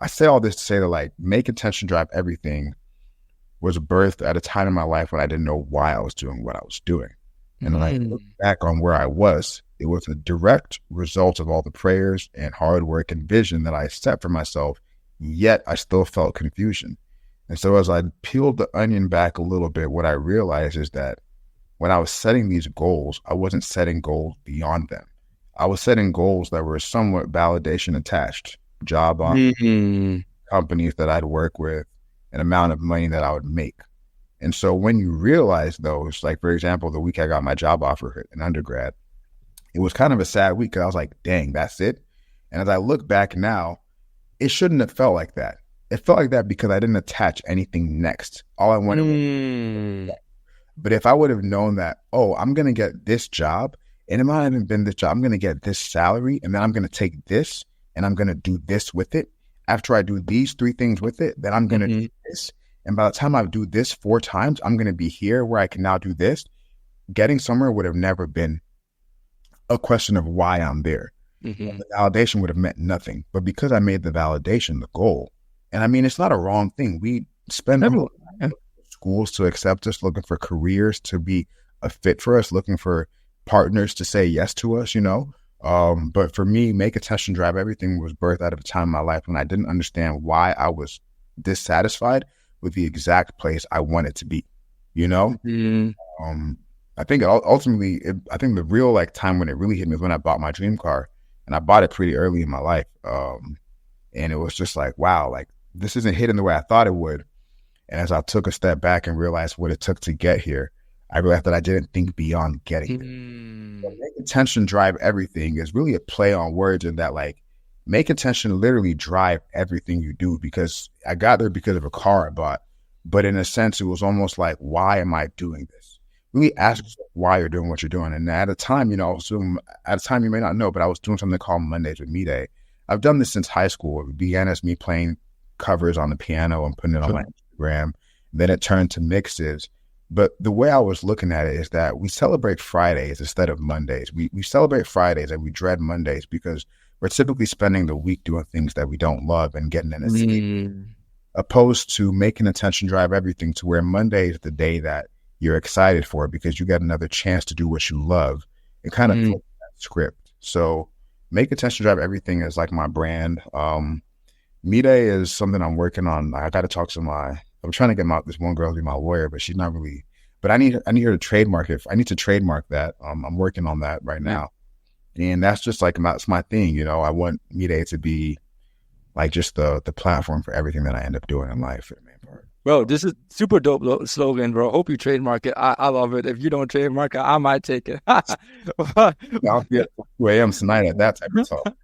I say all this to say that like make intention drive everything was birthed at a time in my life when I didn't know why I was doing what I was doing. And when I look back on where I was, it was a direct result of all the prayers and hard work and vision that I set for myself, yet I still felt confusion. And so as I peeled the onion back a little bit, what I realized is that when I was setting these goals, I wasn't setting goals beyond them. I was setting goals that were somewhat validation attached, job on companies that I'd work with, an amount of money that I would make. And so when you realize those, like, for example, the week I got my job offer in undergrad, it was kind of a sad week because I was like, dang, that's it. And as I look back now, it shouldn't have felt like that. It felt like that because I didn't attach anything next. All I wanted was, but if I would have known that, oh, I'm going to get this job, and it might have been this job, I'm going to get this salary, and then I'm going to take this, and I'm going to do this with it. After I do these 3 things with it, then I'm going to do this. And by the time I do this 4 times, I'm going to be here where I can now do this. Getting somewhere would have never been a question of why I'm there. The validation would have meant nothing. But because I made the validation the goal, and I mean, it's not a wrong thing. We spend schools to accept us, looking for careers to be a fit for us, looking for partners to say yes to us, you know. But for me, make intention drive everything was birthed out of a time in my life when I didn't understand why I was dissatisfied with the exact place I wanted to be, you know? I think ultimately, I think the real like time when it really hit me was when I bought my dream car, and I bought it pretty early in my life. And it was just like, wow, like this isn't hitting the way I thought it would. And as I took a step back and realized what it took to get here, I realized that I didn't think beyond getting there. So make intention drive everything is really a play on words, in that like make intention literally drive everything you do, because I got there because of a car I bought. But in a sense, it was almost like, why am I doing this? Really ask yourself why you're doing what you're doing. And at a time, you know, at a time you may not know, but I was doing something called Mondays with Mide. I've done this since high school. It began as me playing covers on the piano and putting it on my Instagram. Then it turned to mixes. But the way I was looking at it is that we celebrate Fridays instead of Mondays. We celebrate Fridays and we dread Mondays because we're typically spending the week doing things that we don't love and getting in a sleep, opposed to making intention drive everything to where Monday is the day that you're excited for because you got another chance to do what you love and kind of flip that script. So make intention drive everything is like my brand. Mide is something I'm working on. I got to talk to I'm trying to get this one girl to be my lawyer, but she's not really, but I need her to trademark it. I need to trademark that. I'm working on that right now. And that's just like, that's my thing. You know, I want Mide to be like just the platform for everything that I end up doing in life for the main part. Bro, this is super dope slogan, bro. Hope you trademark it. I love it. If you don't trademark it, I might take it. I'll be at 2 a.m. tonight at that type of talk.